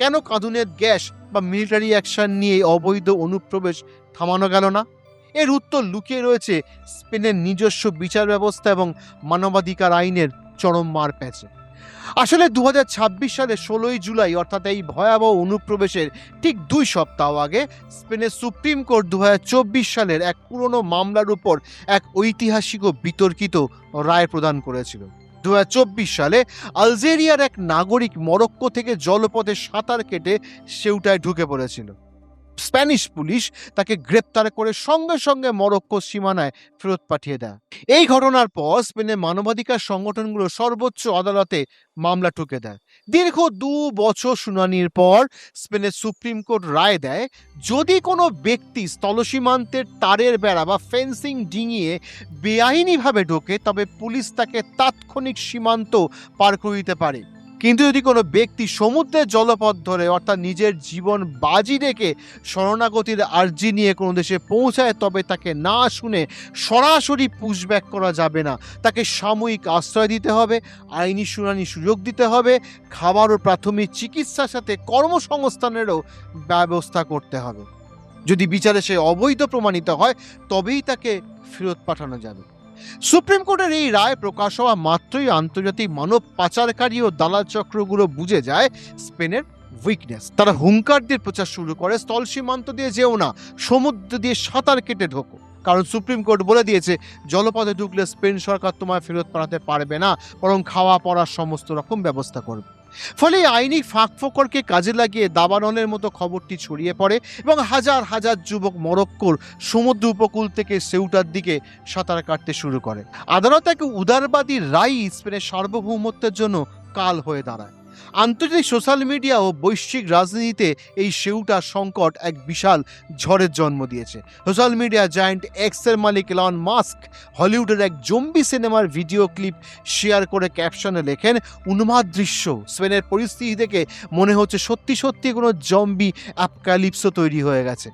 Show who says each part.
Speaker 1: কেন কাঁদুনের গ্যাস বা military action নিয়ে এই অবৈধ অনুপ্রবেশ থামানো গেল না? এর উত্তর লুকিয়ে রয়েছে স্পেনের নিজস্ব বিচার ব্যবস্থা এবং মানবাধিকার আইনের চরম মারপ্যাঁচে। আসলে 2026 সালে 16ই জুলাই, অর্থাৎ এই ভয়াবহ অনুপ্রবেশের ঠিক 2 সপ্তাহ আগে স্পেনের সুপ্রিম কোর্ট 2024 সালের এক পুরনো মামলার উপর এক ঐতিহাসিক ও বিতর্কিত রায় প্রদান করেছিল। 2024 সালে আলজেরিয়ার এক নাগরিক মরক্কো থেকে জলপথে সাঁতার কেটে সেউটায় ঢুকে পড়েছিল। স্প্যানিশ পুলিশ তাকে গ্রেপ্তার করে সঙ্গে সঙ্গে মরক্কো সীমানায় ফেরত পাঠিয়ে দেয়। এই ঘটনার পর স্পেনের মানবাধিকার সংগঠনগুলো সর্বোচ্চ আদালতে মামলা ঠুকে দেয়। দীর্ঘ 2 বছর শুনানির পর স্পেনের সুপ্রিম কোর্ট রায় দেয়, যদি কোনো ব্যক্তি স্থলসীমান্তের তারের বেড়া বা ফেন্সিং ডিঙিয়ে বেআইনিভাবে ঢোকে, তবে পুলিশ তাকে তাৎক্ষণিক সীমান্ত পার করে দিতে পারে। কিন্তু যদি কোনো ব্যক্তি সমুদ্রের জলপথ ধরে, অর্থাৎ নিজের জীবন বাজি রেখে শরণাগতির আর্জি নিয়ে কোনো দেশে পৌঁছায়, তবে তাকে না শুনে সরাসরি পুশব্যাক করা যাবে না। তাকে সাময়িক আশ্রয় দিতে হবে, আইনি শুনানির সুযোগ দিতে হবে, খাবার ও প্রাথমিক চিকিৎসার সাথে কর্মসংস্থানেরও ব্যবস্থা করতে হবে। যদি বিচারে সে অবৈধ প্রমাণিত হয়, তবেই তাকে ফেরত পাঠানো যাবে। সুপ্রিম কোর্টের এই রায় প্রকাশ হওয়া মাত্রই আন্তর্জাতিক মানব পাচারকারী ও দালাল চক্রগুলো বুঝে যায় স্পেনের উইকনেস। তারা হুঙ্কার দিয়ে প্রচার শুরু করে, স্থল সীমান্ত দিয়ে যেও না, সমুদ্র দিয়ে সাঁতার কেটে ঢোকো। কারণ সুপ্রিম কোর্ট বলে দিয়েছে, জলপথে ঢুকলে স্পেন সরকার তোমায় ফেরত পাঠাতে পারবে না, বরং খাওয়া পড়ার সমস্ত রকম ব্যবস্থা করবে। ফলে আইনি ফাঁকফোকরকে কাজে লাগিয়ে দাবানলের মতো খবরটি ছড়িয়ে পড়ে এবং হাজার হাজার যুবক মরক্কোর সমুদ্র উপকূল থেকে সেউটার দিকে সাঁতার কাটতে শুরু করে। আদালত এক উদারবাদী রায় স্পেনের সার্বভৌমত্বের জন্য কাল হয়ে দাঁড়ায়। আন্তর্জাতিক সোশ্যাল মিডিয়া ও বৈশ্বিক রাজনীতিতে এই সেউটা সংকট এক বিশাল ঝড়ের জন্ম দিয়েছে। সোশ্যাল মিডিয়া জায়ান্ট এক্সের মালিক এলন মাস্ক হলিউডের এক জম্বি সিনেমার ভিডিও ক্লিপ শেয়ার করে ক্যাপশনে লেখেন, উন্মাদ দৃশ্য, স্পেনের পরিস্থিতি থেকে মনে হচ্ছে সত্যি সত্যি কোনো জম্বি অ্যাপোক্যালিপসও তৈরি হয়ে গেছে।